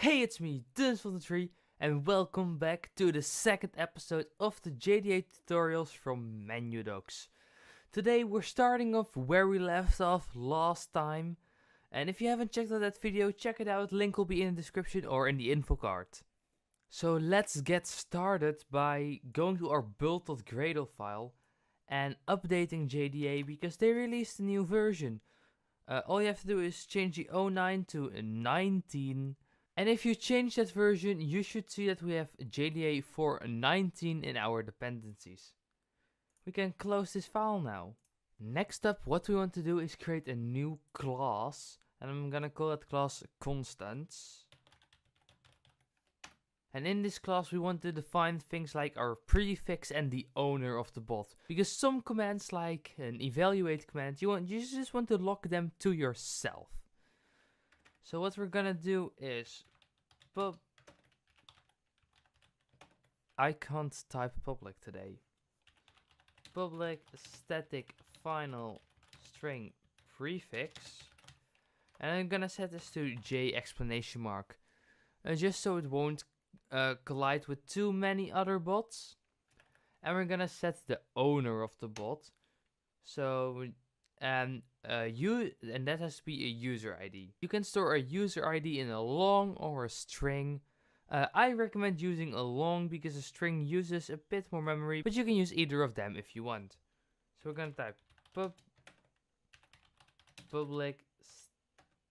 Hey, it's me, duncte123, and welcome back to the second episode of the JDA tutorials from Menu Docs. Today we're starting off where we left off last time, and if you haven't checked out that video, check it out, link will be in the description or in the info card. So let's get started by going to our build.gradle file and updating JDA because they released a new version. All you have to do is change the 09 to 19. And if you change that version, you should see that we have JDA for 19 in our dependencies. We can close this file now. Next up, what we want to do is create a new class. And I'm gonna call that class constants. And in this class, we want to define things like our prefix and the owner of the bot. Because some commands, like an evaluate command, you just want to lock them to yourself. So what we're gonna do is I can't type public today. Public static final string prefix, and I'm gonna set this to J exclamation mark, just so it won't collide with too many other bots. And we're gonna set the owner of the bot. So and that has to be a user ID. You can store a user ID in a long or a string. I recommend using a long because a string uses a bit more memory, but you can use either of them if you want. So we're gonna type public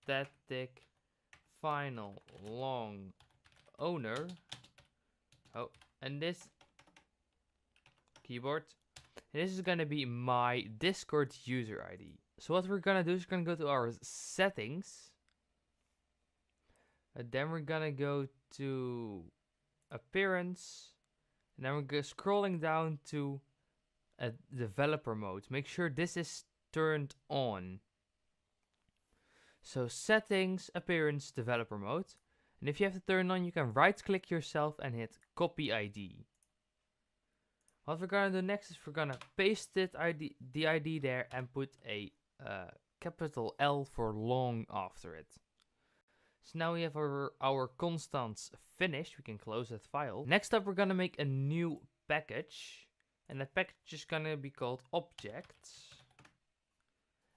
static final long owner. Oh, and this keyboard. And this is gonna be my Discord user ID. So what we're gonna do is we're gonna go to our settings. Then we're gonna go to appearance. And then we're scrolling down to developer mode. Make sure this is turned on. So settings, appearance, developer mode. And if you have to turn on, you can right click yourself and hit copy ID. What we're gonna do next is we're gonna paste the ID there and put a capital L for long after it. So now we have our constants finished. We can close that file. Next up, we're gonna make a new package, and that package is gonna be called objects.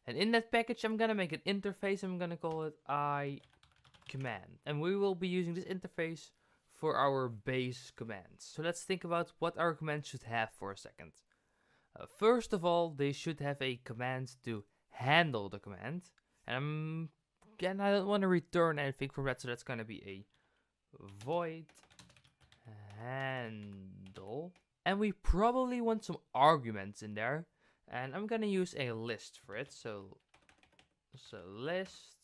And in that package, I'm gonna make an interface. I'm gonna call it iCommand, and we will be using this interface for our base commands. So let's think about what our commands should have for a second. First of all, they should have a command to handle the command. And again, I don't want to return anything from that, so that's going to be a void handle. And we probably want some arguments in there. And I'm going to use a list for it. So list.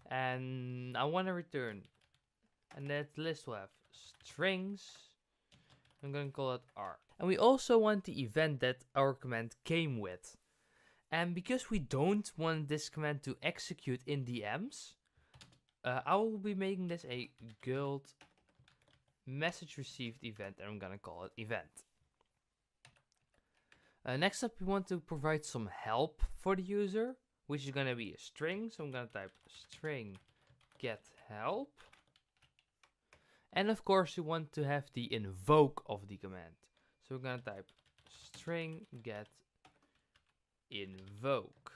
And I want to return. And that list will have strings. I'm going to call it R. And we also want the event that our command came with. And because we don't want this command to execute in DMs, I will be making this a guild message received event, and I'm going to call it event. Next up, we want to provide some help for the user, which is going to be a string. So I'm going to type string get help. And of course, we want to have the invoke of the command. So we're going to type string get invoke.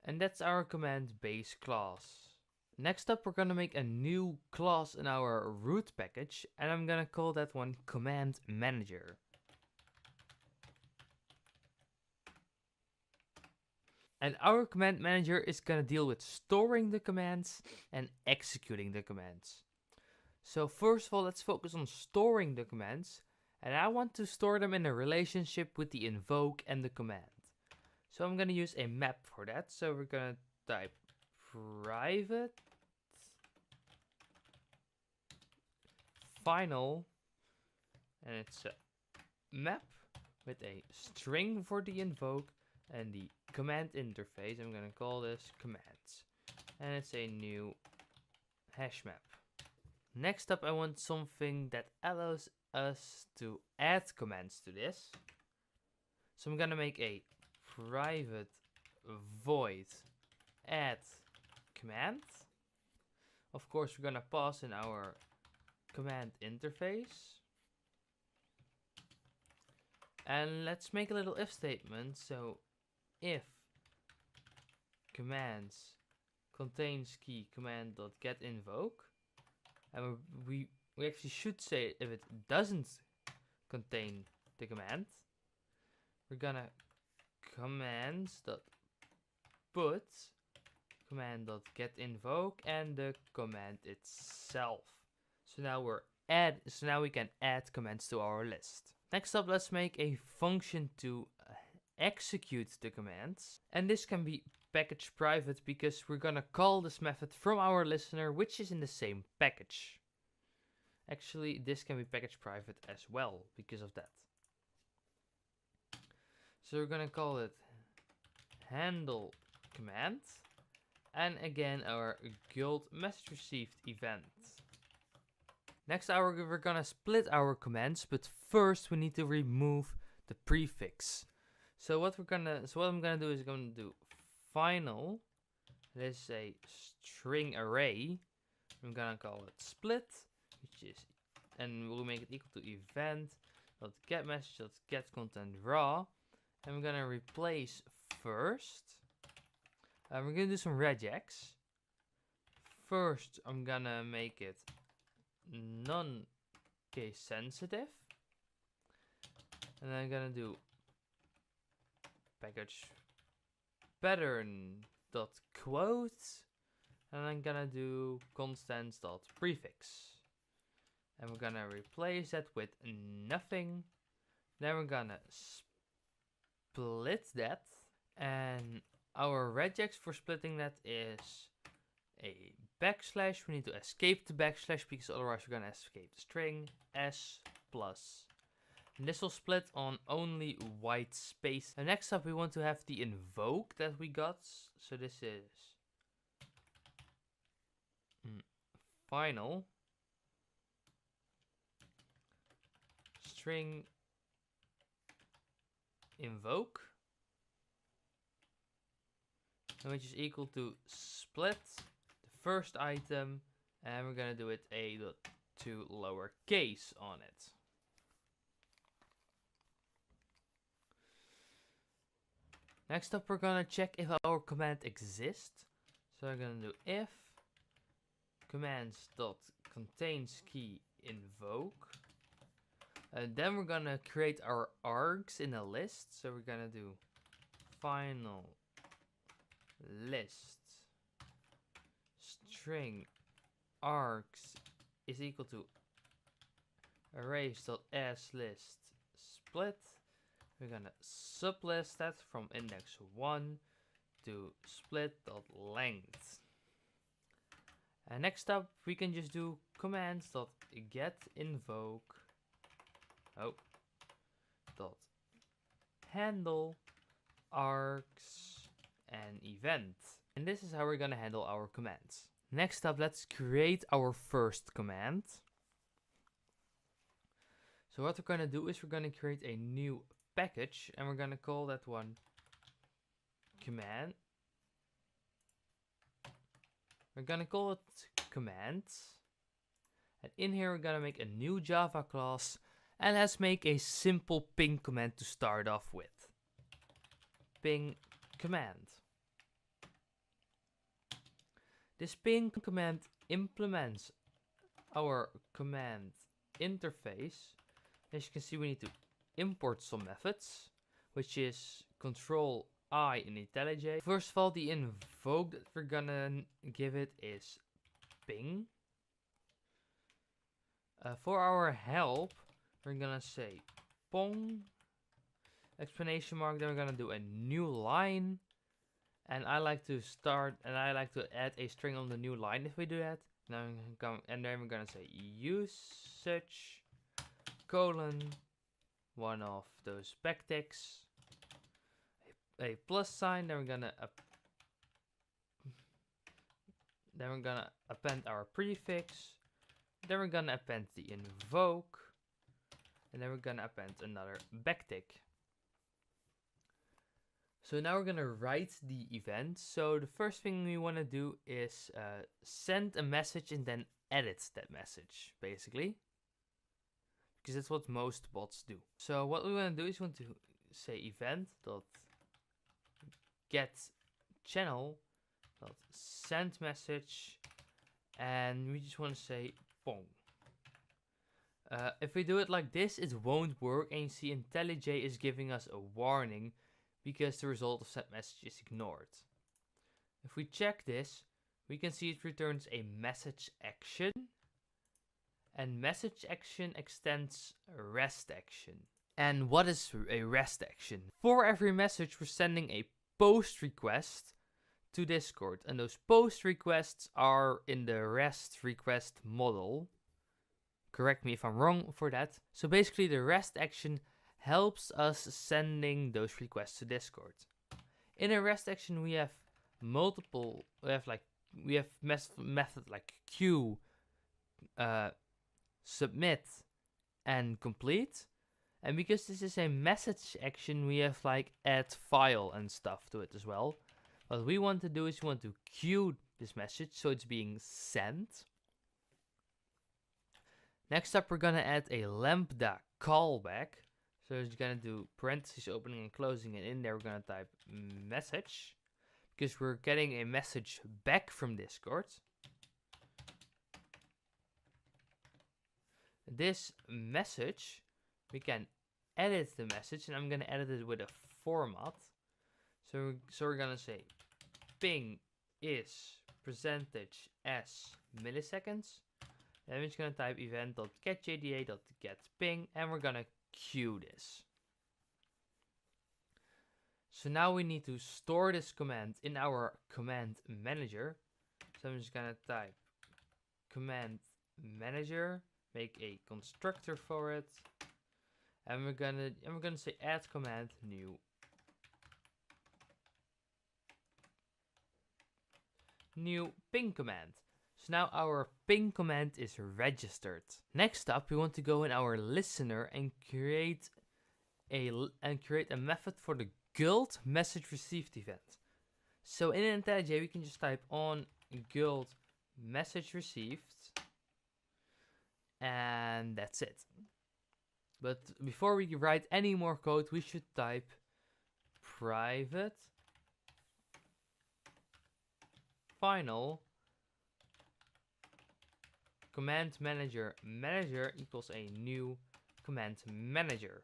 And that's our command base class. Next up, we're going to make a new class in our root package. And I'm going to call that one command manager. And our command manager is going to deal with storing the commands and executing the commands. So first of all, let's focus on storing the commands. And I want to store them in a relationship with the invoke and the command. So I'm going to use a map for that. So we're going to type private final. And it's a map with a string for the invoke and the command interface. I'm going to call this commands. And it's a new hash map. Next up, I want something that allows us to add commands to this. So I'm gonna make a private void add command. Of course, we're gonna pass in our command interface. And let's make a little if statement. So if commands contains key command.getInvoke, and we actually should say if it doesn't contain the command, we're gonna commands.put command.getInvoke and the command itself. So now we can add commands to our list. Next up, let's make a function to execute the commands. And this can be package private because we're gonna call this method from our listener, which is in the same package. Actually, this can be package private as well because of that. So we're gonna call it handle command. And again, our guild message received event. Next, we're gonna split our commands, but first we need to remove the prefix. So what I'm gonna do is I'm gonna do final. This is a string array. I'm gonna call it split, and we'll make it equal to event.getMessage.getContent raw, and we're gonna replace first. We're gonna do some regex. First, I'm gonna make it non-case sensitive, and I'm gonna do package pattern.quote, and I'm gonna do constants.prefix, and we're gonna replace that with nothing. Then we're gonna split that, and our regex for splitting that is a backslash. We need to escape the backslash because otherwise we're gonna escape the string s plus. And this will split on only white space. And next up, we want to have the invoke that we got. So this is final string invoke, which is equal to split the first item, and we're gonna do it to lowercase on it. Next up, we're gonna check if our command exists. So I'm gonna do if commands.contains key invoke. And then we're gonna create our args in a list. So we're gonna do final list string args is equal to arrays.aslist split. We're gonna sublist that from index 1 to split.length. And next up, we can just do commands.getInvoke handle args and event. And this is how we're gonna handle our commands. Next up, let's create our first command. So what we're gonna do is we're gonna create a new package, and we're gonna call that one command. We're gonna call it commands, and in here we're gonna make a new Java class, and let's make a simple ping command to start off with. Ping command. This ping command implements our command interface. As you can see, we need to import some methods, which is control I in IntelliJ. First of all, the invoke that we're gonna give it is ping. For our help, we're gonna say pong exclamation mark. Then we're gonna do a new line, and I like to add a string on the new line if we do that. Now and then we're gonna say usage colon one of those backticks, a plus sign. Then we're gonna append our prefix. Then we're gonna append the invoke, and then we're gonna append another backtick. So now we're gonna write the event. So the first thing we want to do is send a message and then edit that message, basically, because that's what most bots do. So what we want to do is we want to say event dot get channel dot send message, and we just want to say pong. If we do it like this, it won't work, and you see IntelliJ is giving us a warning because the result of set message is ignored. If we check this, we can see it returns a message action, and message action extends a REST action. And what is a REST action? For every message, we're sending a post request to Discord, and those post requests are in the REST request model. Correct me if I'm wrong for that. So basically the REST action helps us sending those requests to Discord. In a REST action we have multiple, we have method like queue, submit, and complete. And because this is a message action, we have like add file and stuff to it as well. What we want to do is we want to queue this message so it's being sent. Next up, we're gonna add a lambda callback. So it's gonna do parentheses opening and closing, and in there we're gonna type message, because we're getting a message back from Discord. This message, we can edit the message, and I'm gonna edit it with a format. So we're gonna say ping is percentage as milliseconds. And we're just gonna type event.getJDA.getPing, and we're gonna queue this. So now we need to store this command in our command manager. So I'm just gonna type command manager, make a constructor for it, and we're gonna say add command new ping command. So now our ping command is registered. Next up, we want to go in our listener and create a method for the guild message received event. So in IntelliJ, we can just type on guild message received, and that's it. But before we write any more code, we should type private final command manager equals a new command manager.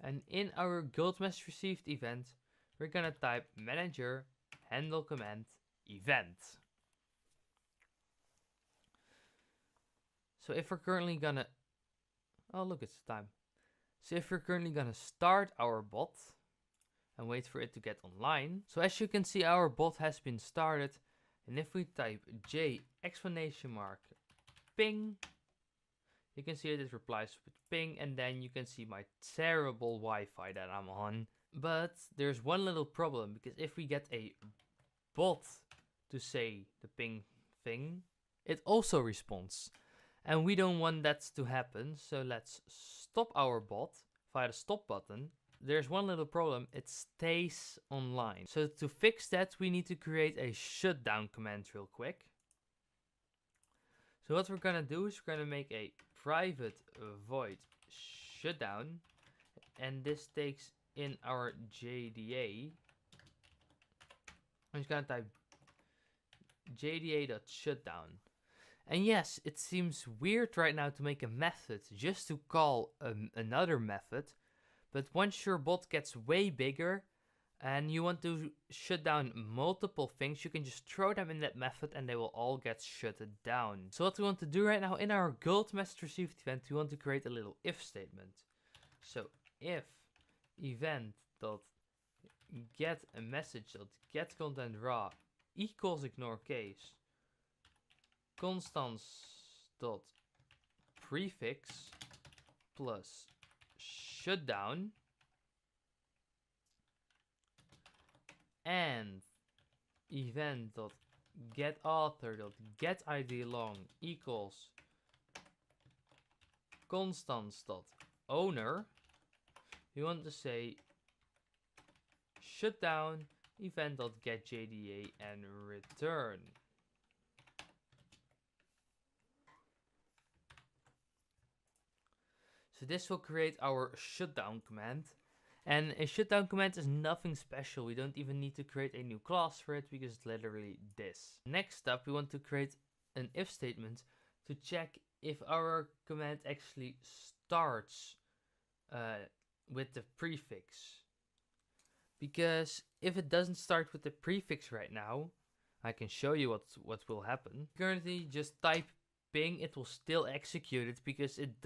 And in our guild message received event, we're gonna type manager handle command event. So if we're currently gonna, oh look, it's time. So if we're currently gonna start our bot and wait for it to get online. So as you can see, our bot has been started. And if we type J exclamation mark ping, you can see that it replies with ping, and then you can see my terrible Wi-Fi that I'm on. But there's one little problem, because if we get a bot to say the ping thing, it also responds. And we don't want that to happen, so let's stop our bot via the stop button. There's one little problem, it stays online. So to fix that, we need to create a shutdown command real quick. So what we're gonna do is we're gonna make a private void shutdown, and this takes in our JDA. I'm just gonna type JDA.shutdown. And yes, it seems weird right now to make a method just to call another method. But once your bot gets way bigger and you want to shut down multiple things, you can just throw them in that method and they will all get shut down. So what we want to do right now in our guild message received event, we want to create a little if statement. So if event.get a message.get content raw equals ignore case constance.prefix plus shutdown, and event.getAuthor.getIDLong equals constance.owner. We want to say shutdown event.getJDA and return. So this will create our shutdown command. And a shutdown command is nothing special. We don't even need to create a new class for it because it's literally this. Next up, we want to create an if statement to check if our command actually starts with the prefix. Because if it doesn't start with the prefix right now, I can show you what will happen. Currently, just type ping, it will still execute it because it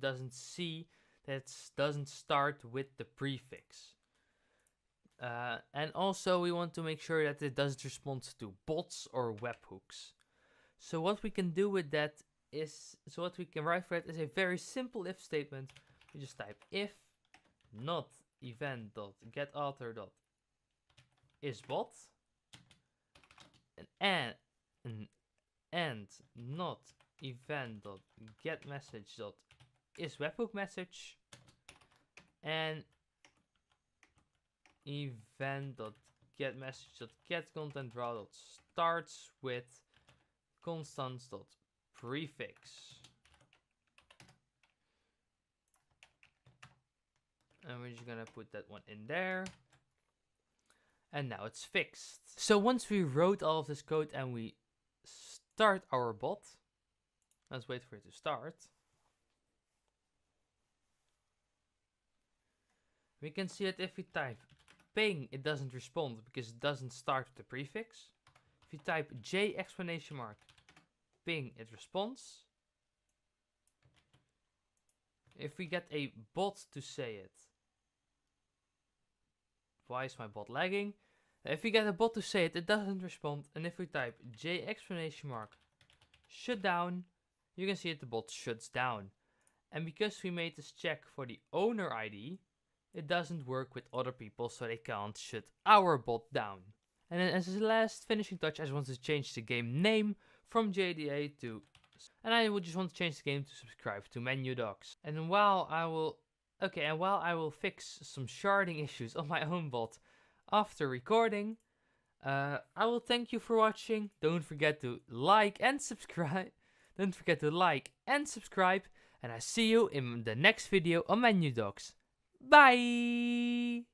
doesn't see that it doesn't start with the prefix. And also we want to make sure that it doesn't respond to bots or webhooks. So what we can do with that is, so what we can write for it is a very simple if statement. We just type if not event.getAuthor.isBot and not event.getMessage.isWebhookMessage and event.getMessage.getContentRaw.starts with constants.prefix. And we're just gonna put that one in there. And now it's fixed. So once we wrote all of this code and we start our bot, let's wait for it to start. We can see that if we type ping, it doesn't respond because it doesn't start with the prefix. If you type J exclamation mark ping, it responds. If we get a bot to say it, why is my bot lagging? If we get a bot to say it, it doesn't respond. And if we type J exclamation mark shutdown, you can see that the bot shuts down. And because we made this check for the owner ID, it doesn't work with other people, so they can't shut our bot down. And then as a last finishing touch, I just want to change the game name from JDA to... And I would just want to change the game to subscribe to Menu Docs. And while I will fix some sharding issues on my own bot after recording, I will thank you for watching. Don't forget to like and subscribe. And I see you in the next video on Menu Docs. Bye!